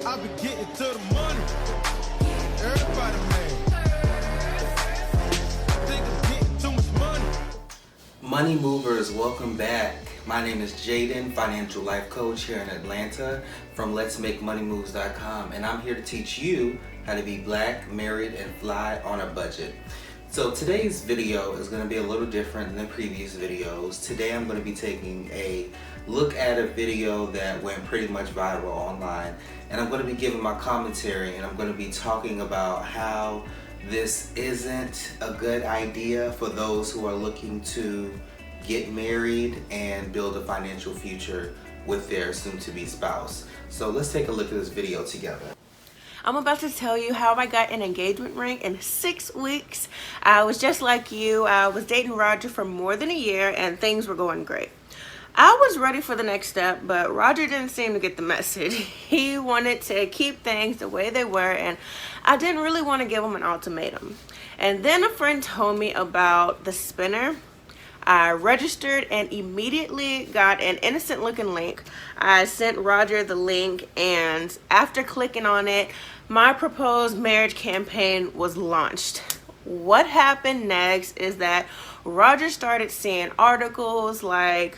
I be getting to the money. Everybody mad. Think I'm getting too much money. Money movers, welcome back. My name is Jayden, financial life coach here in Atlanta from letsmakemoneymoves.com, and I'm here to teach you how to be black, married, and fly on a budget. So today's video is going to be a little different than the previous videos. Today I'm going to be taking a look at a video that went pretty much viral online, and I'm going to be giving my commentary, and I'm going to be talking about how this isn't a good idea for those who are looking to get married and build a financial future with their soon-to-be spouse. So let's take a look at this video together. I'm about to tell you how I got an engagement ring in 6 weeks. I was just like you. I was dating Roger for more than a year and things were going great. I was ready for the next step, but Roger didn't seem to get the message. He wanted to keep things the way they were, and I didn't really want to give him an ultimatum. And then a friend told me about the spinner. I registered and immediately got an innocent looking link. I sent Roger the link, and after clicking on it, my proposed marriage campaign was launched. What happened next is that Roger started seeing articles like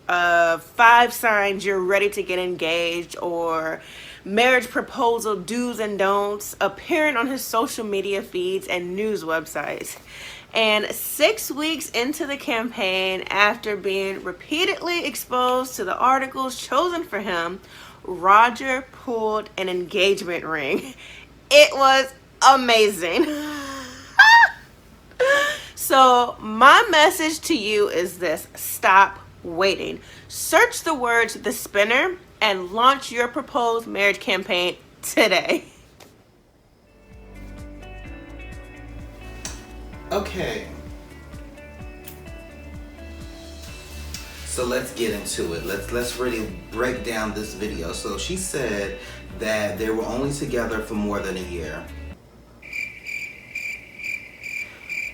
5 signs you're ready to get engaged, or marriage proposal do's and don'ts appearing on his social media feeds and news websites. And 6 weeks into the campaign, after being repeatedly exposed to the articles chosen for him, Roger pulled an engagement ring. It was amazing. So my message to you is this: stop waiting. Search the words "the spinner" and launch your proposed marriage campaign today. Okay, so let's get into it. Let's really break down this video. So she said that they were only together for more than a year.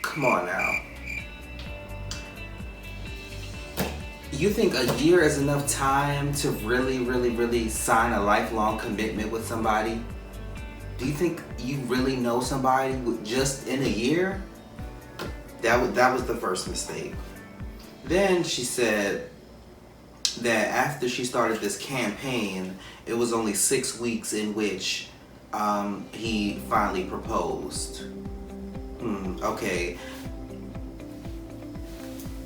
Come on now. You think a year is enough time to really sign a lifelong commitment with somebody? Do you think you really know somebody just in a year? That was the first mistake. Then she said that after she started this campaign, it was only 6 weeks in which he finally proposed. Okay.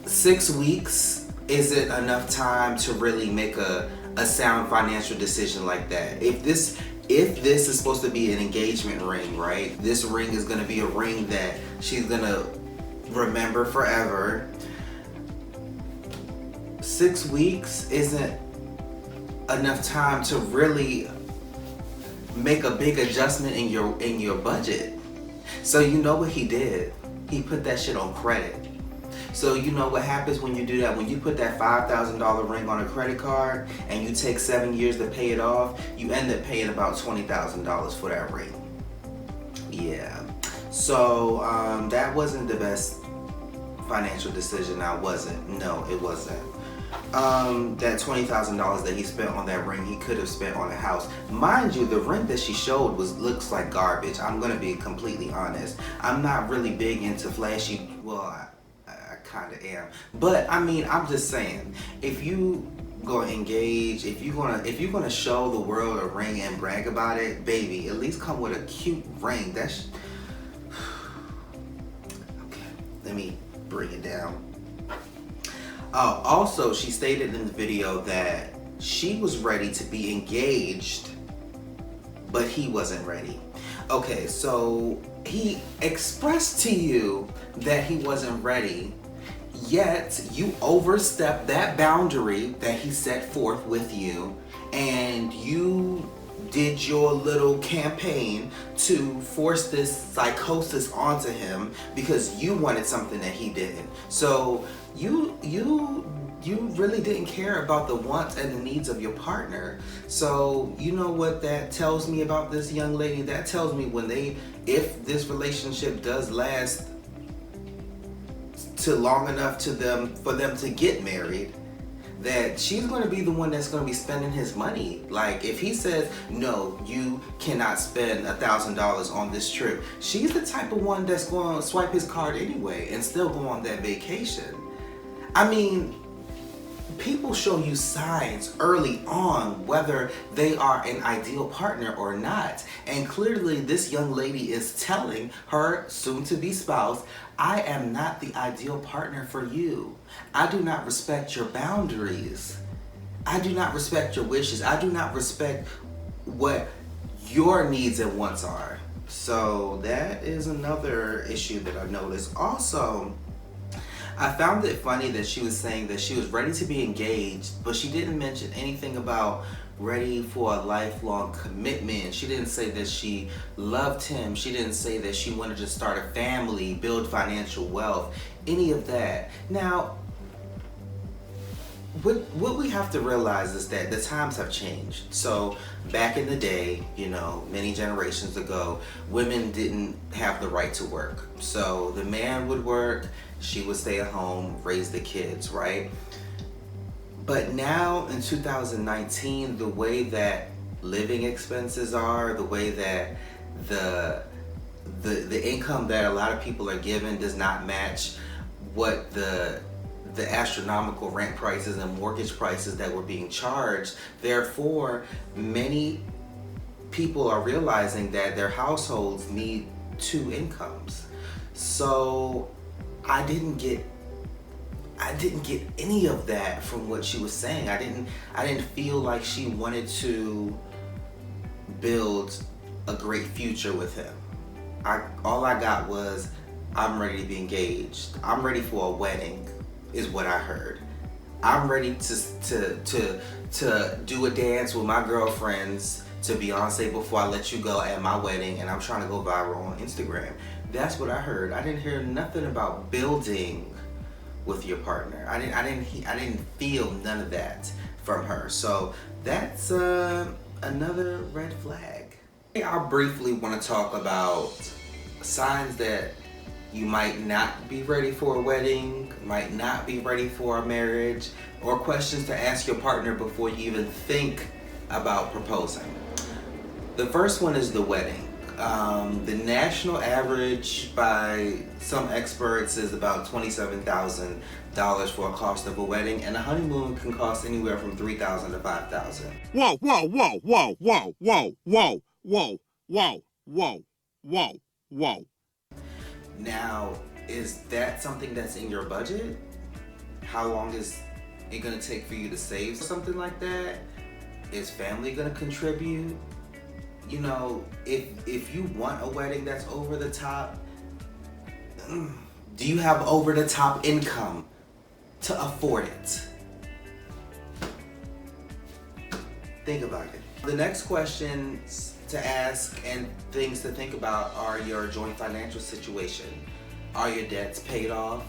6 weeks isn't enough time to really make a sound financial decision like that. If this is supposed to be an engagement ring, right? This ring is gonna be a ring that she's gonna remember forever. 6 weeks isn't enough time to really make a big adjustment in your budget. So you know what he did? He put that shit on credit. So you know what happens when you do that? When you put that $5,000 ring on a credit card and you take 7 years to pay it off, you end up paying about $20,000 for that ring. Yeah. So that wasn't the best financial decision. No, it wasn't. That $20,000 that he spent on that ring, he could have spent on a house. Mind you, the ring that she showed looks like garbage. I'm gonna be completely honest. I'm not really big into flashy. Well, I kind of am. But I mean, I'm just saying, if you gonna engage, if you're gonna show the world a ring and brag about it, baby, at least come with a cute ring. That's okay. Let me bring it down. Also, she stated in the video that she was ready to be engaged, but he wasn't ready. Okay, so he expressed to you that he wasn't ready, yet you overstepped that boundary that he set forth with you, and you did your little campaign to force this psychosis onto him because you wanted something that he didn't. So you really didn't care about the wants and the needs of your partner. So you know what that tells me about this young lady? That tells me if this relationship does last to long enough for them to get married, that she's going to be the one that's going to be spending his money. Like, if he says, no, you cannot spend $1,000 on this trip, she's the type of one that's going to swipe his card anyway and still go on that vacation. I mean, people show you signs early on whether they are an ideal partner or not. And clearly this young lady is telling her soon-to-be spouse, I am not the ideal partner for you. I do not respect your boundaries. I do not respect your wishes. I do not respect what your needs and wants are. So that is another issue that I noticed. Also, I found it funny that she was saying that she was ready to be engaged, but she didn't mention anything about ready for a lifelong commitment. She didn't say that she loved him. She didn't say that she wanted to start a family, build financial wealth, any of that. Now, what we have to realize is that the times have changed. So back in the day, you know, many generations ago, women didn't have the right to work. So the man would work, she would stay at home, raise the kids, right? But now in 2019, the way that living expenses are, the way that the income that a lot of people are given does not match what the astronomical rent prices and mortgage prices that were being charged. Therefore, many people are realizing that their households need two incomes. So I didn't get any of that from what she was saying. I didn't feel like she wanted to build a great future with him. All I got was, I'm ready to be engaged. I'm ready for a wedding, is what I heard. I'm ready to do a dance with my girlfriends to Beyonce before I let you go at my wedding, and I'm trying to go viral on Instagram. That's what I heard. I didn't hear nothing about building with your partner. I didn't feel none of that from her. So that's another red flag. I briefly want to talk about signs that you might not be ready for a wedding, might not be ready for a marriage, or questions to ask your partner before you even think about proposing. The first one is the wedding. The national average by some experts is about $27,000 for a cost of a wedding, and a honeymoon can cost anywhere from $3,000 to $5,000. Whoa, whoa, whoa, whoa, whoa, whoa, whoa, whoa, whoa, whoa, whoa, whoa. Now, is that something that's in your budget? How long is it gonna take for you to save something like that? Is family gonna contribute? You know, if you want a wedding that's over the top, do you have over the top income to afford it? Think about it. The next questions to ask and things to think about are your joint financial situation. Are your debts paid off?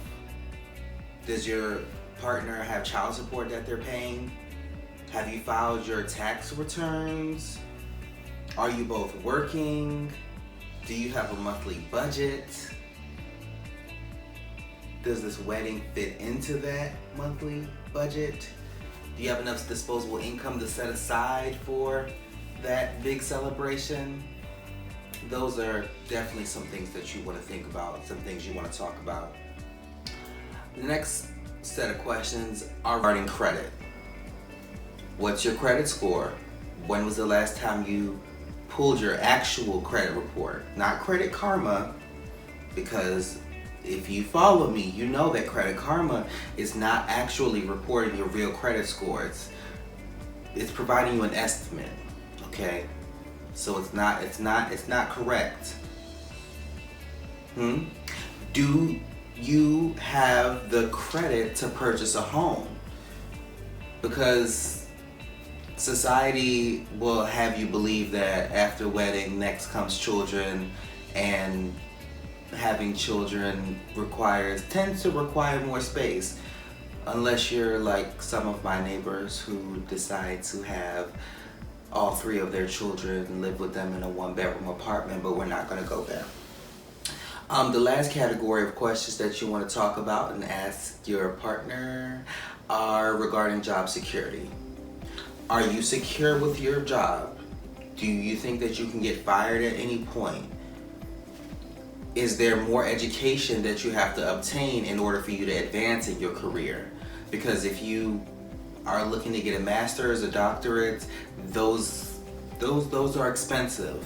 Does your partner have child support that they're paying? Have you filed your tax returns? Are you both working? Do you have a monthly budget? Does this wedding fit into that monthly budget? Do you have enough disposable income to set aside for that big celebration? Those are definitely some things that you want to think about, some things you want to talk about. The next set of questions are regarding credit. What's your credit score? When was the last time you pulled your actual credit report? Not Credit Karma, because if you follow me, you know that Credit Karma is not actually reporting your real credit score. It's providing you an estimate, okay? So it's not correct. Do you have the credit to purchase a home? Because society will have you believe that after wedding, next comes children, and having children tends to require more space, unless you're like some of my neighbors who decide to have all three of their children live with them in a one-bedroom apartment, but we're not going to go there. The last category of questions that you want to talk about and ask your partner are regarding job security. Are you secure with your job? Do you think that you can get fired at any point? Is there more education that you have to obtain in order for you to advance in your career? Because if you are looking to get a master's, a doctorate, those are expensive.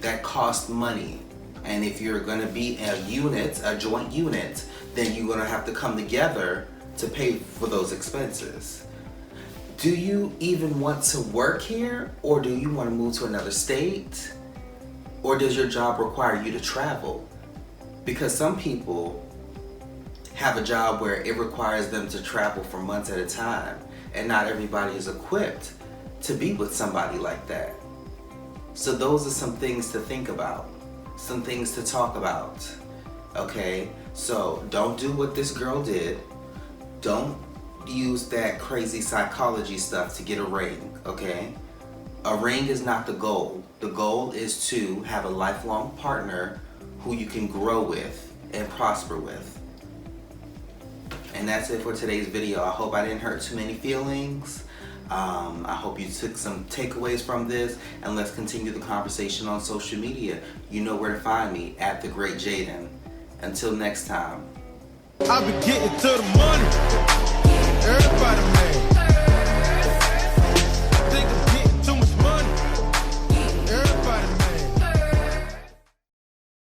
That cost money. And if you're going to be a unit, a joint unit, then you're going to have to come together to pay for those expenses. Do you even want to work here, or do you want to move to another state? Or does your job require you to travel? Because some people have a job where it requires them to travel for months at a time, and not everybody is equipped to be with somebody like that. So those are some things to think about, some things to talk about, okay? So don't do what this girl did. Don't use that crazy psychology stuff to get a ring, okay? A ring is not the goal. The goal is to have a lifelong partner who you can grow with and prosper with. And that's it for today's video. I hope I didn't hurt too many feelings. I hope you took some takeaways from this, and let's continue the conversation on social media. You know where to find me, at The Great Jayden. Until next time. I be getting to the money. Everybody.